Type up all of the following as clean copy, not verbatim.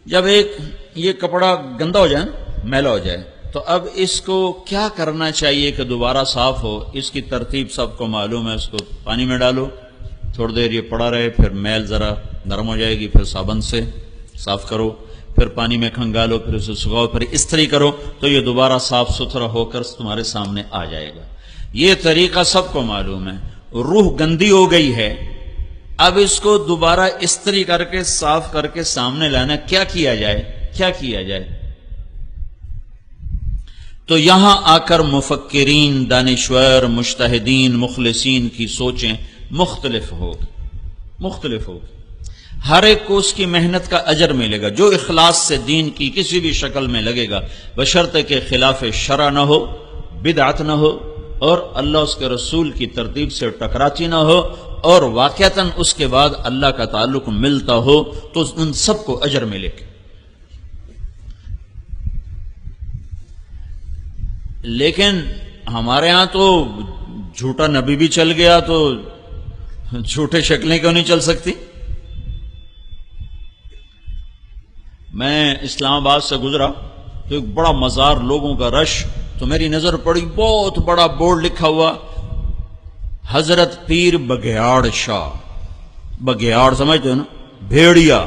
جب ایک یہ کپڑا گندا ہو جائے میلا ہو جائے تو اب اس کو کیا کرنا چاہیے کہ دوبارہ صاف ہو؟ اس کی ترتیب سب کو معلوم ہے. اس کو پانی میں ڈالو، تھوڑی دیر یہ پڑا رہے، پھر میل ذرا نرم ہو جائے گی، پھر صابن سے صاف کرو، پھر پانی میں کھنگالو، پھر اسے سکھاؤ، پھر استری کرو تو یہ دوبارہ صاف ستھرا ہو کر تمہارے سامنے آ جائے گا. یہ طریقہ سب کو معلوم ہے. روح گندی ہو گئی ہے، اب اس کو دوبارہ استری کر کے صاف کر کے سامنے لانا. کیا کیا جائے؟ کیا کیا جائے؟ تو یہاں آ کر مفکرین، دانشور، مجتہدین، مخلصین کی سوچیں مختلف ہوگی. ہر ایک کو اس کی محنت کا اجر ملے گا. جو اخلاص سے دین کی کسی بھی شکل میں لگے گا، بشرطے کہ خلاف شرع نہ ہو، بدعت نہ ہو، اور اللہ اس کے رسول کی ترتیب سے ٹکراتی نہ ہو، اور واقعتاً اس کے بعد اللہ کا تعلق ملتا ہو، تو ان سب کو اجر ملے گا. لیکن ہمارے ہاں تو جھوٹا نبی بھی چل گیا تو جھوٹے شکلیں کیوں نہیں چل سکتی؟ میں اسلام آباد سے گزرا تو ایک بڑا مزار، لوگوں کا رش، تو میری نظر پڑی بہت بڑا بورڈ لکھا ہوا حضرت پیر بگیاڑ شاہ. بگیاڑ سمجھتے ہو نا؟ بھیڑیا.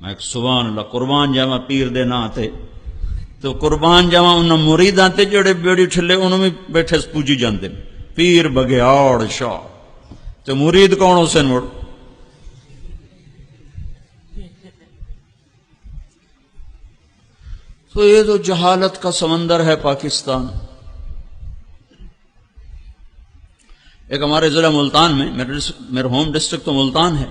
میں سبحان اللہ، قربان جاوا پیر دے نہ آتے تو قربان جاوا انہاں مرید آتے جڑے بیڑی ٹھلے انہوں میں بیٹھے پوجی جاندے پیر بگیاڑ شاہ. تو مرید کون ہو سن مڑ؟ تو یہ تو جہالت کا سمندر ہے پاکستان. ایک ہمارے ضلع ملتان میں، میرا ہوم ڈسٹرکٹ تو ملتان ہے،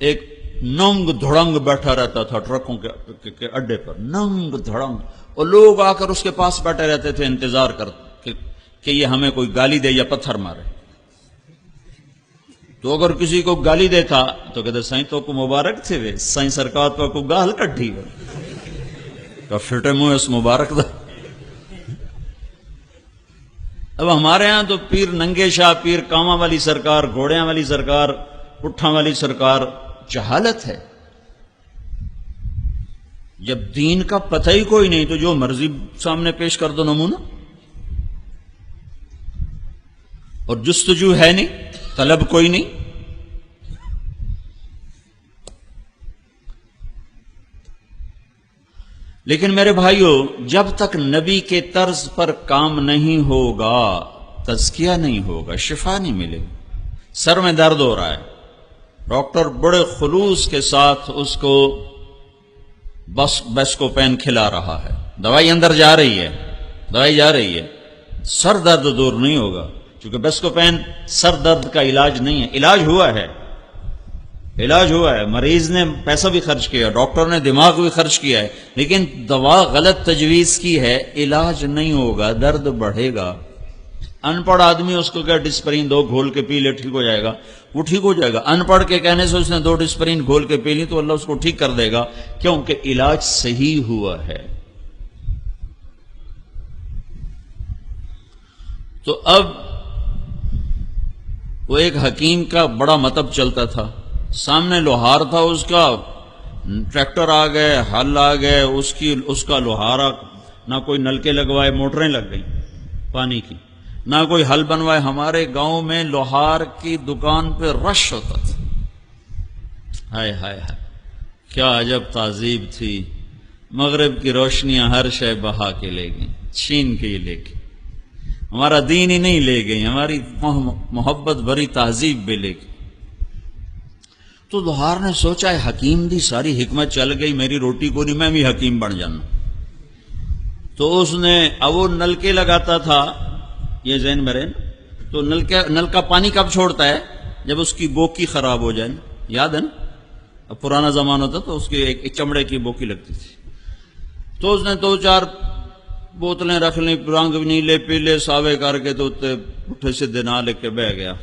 ایک ننگ دھڑنگ بیٹھا رہتا تھا ٹرکوں کے اڈے پر، ننگ دھڑنگ، اور لوگ آ کر اس کے پاس بیٹھے رہتے تھے انتظار کر کہ یہ ہمیں کوئی گالی دے یا پتھر مارے. تو اگر کسی کو گالی دیتا تو کہتے سائیں تو کو مبارک تھے وے، سائیں سرکار تو کو گال کٹھی ہو تو فٹے منہ اس مبارک دا. اب ہمارے ہاں تو پیر ننگے شاہ، پیر کاما والی سرکار، گھوڑیاں والی سرکار، اٹھاں والی سرکار. جہالت ہے. جب دین کا پتہ ہی کوئی نہیں تو جو مرضی سامنے پیش کر دو نمونہ، اور جستجو ہے نہیں، طلب کوئی نہیں. لیکن میرے بھائیو، جب تک نبی کے طرز پر کام نہیں ہوگا، تزکیہ نہیں ہوگا، شفا نہیں ملے گی. سر میں درد ہو رہا ہے، ڈاکٹر بڑے خلوص کے ساتھ اس کو بیسکوپین کھلا رہا ہے، دوائی اندر جا رہی ہے، سر درد دور نہیں ہوگا، کیونکہ بیسکوپین سر درد کا علاج نہیں ہے. علاج ہوا ہے، مریض نے پیسہ بھی خرچ کیا، ڈاکٹر نے دماغ بھی خرچ کیا ہے، لیکن دوا غلط تجویز کی ہے، علاج نہیں ہوگا، درد بڑھے گا. ان پڑھ آدمی اس کو کیا ڈسپرین دو گھول کے پی لے ٹھیک ہو جائے گا، وہ ٹھیک ہو جائے گا. ان پڑھ کے کہنے سے اس نے 2 ڈسپرین گھول کے پی لی تو اللہ اس کو ٹھیک کر دے گا، کیونکہ علاج صحیح ہوا ہے. تو اب وہ ایک حکیم کا بڑا مطب چلتا تھا، سامنے لوہار تھا، اس کا ٹریکٹر آ گئے، ہل آ گئے، اس کا لوہارا، نہ کوئی نلکے لگوائے، موٹریں لگ گئیں پانی کی، نہ کوئی حل بنوائے. ہمارے گاؤں میں لوہار کی دکان پہ رش ہوتا تھا. ہائے ہائے ہائے، کیا عجب تہذیب تھی. مغرب کی روشنیاں ہر شے بہا کے لے گئیں، چھین کے ہی لے گئی. ہمارا دین ہی نہیں لے گئی، ہماری محبت بھری تہذیب بھی لے گئی. تو لوہار نے سوچا ہے حکیم دی ساری حکمت چل گئی، میری روٹی کو نہیں، میں بھی حکیم بن جانا. تو اس نے اب وہ نلکے لگاتا تھا، یہ ذہن میں رہے نا، تو نلکا پانی کب چھوڑتا ہے؟ جب اس کی بوکی خراب ہو جائے نا، یاد ہے نا؟ اب پرانا زمانہ تھا تو اس کی ایک چمڑے کی بوکی لگتی تھی. تو اس نے 2-4 بوتلیں رکھ لیں، رنگ نیلے پیلے ساوے کر کے، تو اٹھے سیدھے نہ لے کے بہ گیا.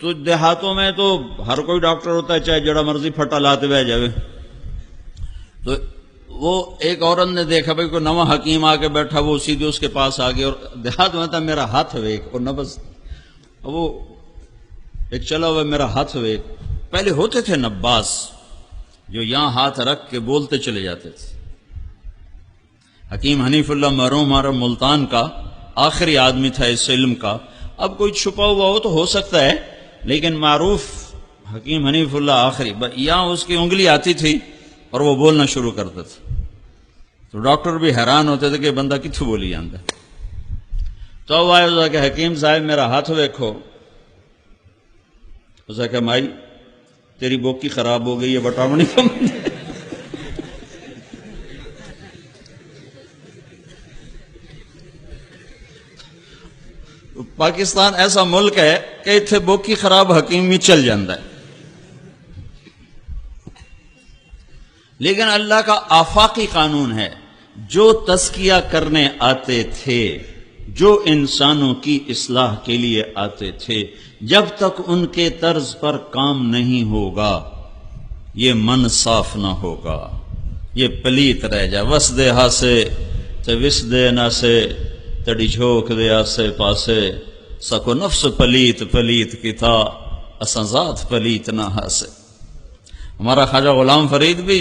تو دیہاتوں میں تو ہر کوئی ڈاکٹر ہوتا ہے، چاہے جڑا مرضی پھٹا لاتے بہ جاوے. تو وہ ایک عورت نے دیکھا بھائی کوئی نواں حکیم آ کے بیٹھا، وہ سیدھے اس کے پاس آ گیا، اور دیہات میں تھا میرا ہاتھ ویک، اور نہ بس وہ ایک چلا ہوا میرا ہاتھ ویک. پہلے ہوتے تھے نباز، جو یہاں ہاتھ رکھ کے بولتے چلے جاتے تھے. حکیم حنیف اللہ مرحوم ہمارا ملتان کا آخری آدمی تھا اس علم کا. اب کوئی چھپا ہوا ہو تو ہو سکتا ہے، لیکن معروف حکیم حنیف اللہ آخری. یہاں اس کی انگلی آتی تھی اور وہ بولنا شروع کرتا تھا، تو ڈاکٹر بھی حیران ہوتے تھے کہ بندہ کتوں بولی جاتا ہے. تو اب آیا کہ حکیم صاحب میرا ہاتھ ویکھو. اس نے کہا مائی تیری بوکی خراب ہو گئی ہے، بٹامنی کم. پاکستان ایسا ملک ہے کہ اتنے بوکی خراب حکیم بھی چل جاتا ہے. لیکن اللہ کا آفاقی قانون ہے، جو تزکیہ کرنے آتے تھے، جو انسانوں کی اصلاح کے لیے آتے تھے، جب تک ان کے طرز پر کام نہیں ہوگا یہ من صاف نہ ہوگا، یہ پلیت رہ جائے. وس دے ہاسے تے وس دے ناسے تڑی جھوک دے آسے پاسے، سکو نفس پلیت پلیت کی تھا اساں ذات پلیت نہ ہاسے. ہمارا خواجہ غلام فرید بھی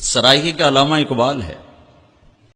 سرائکی کا علامہ اقبال ہے.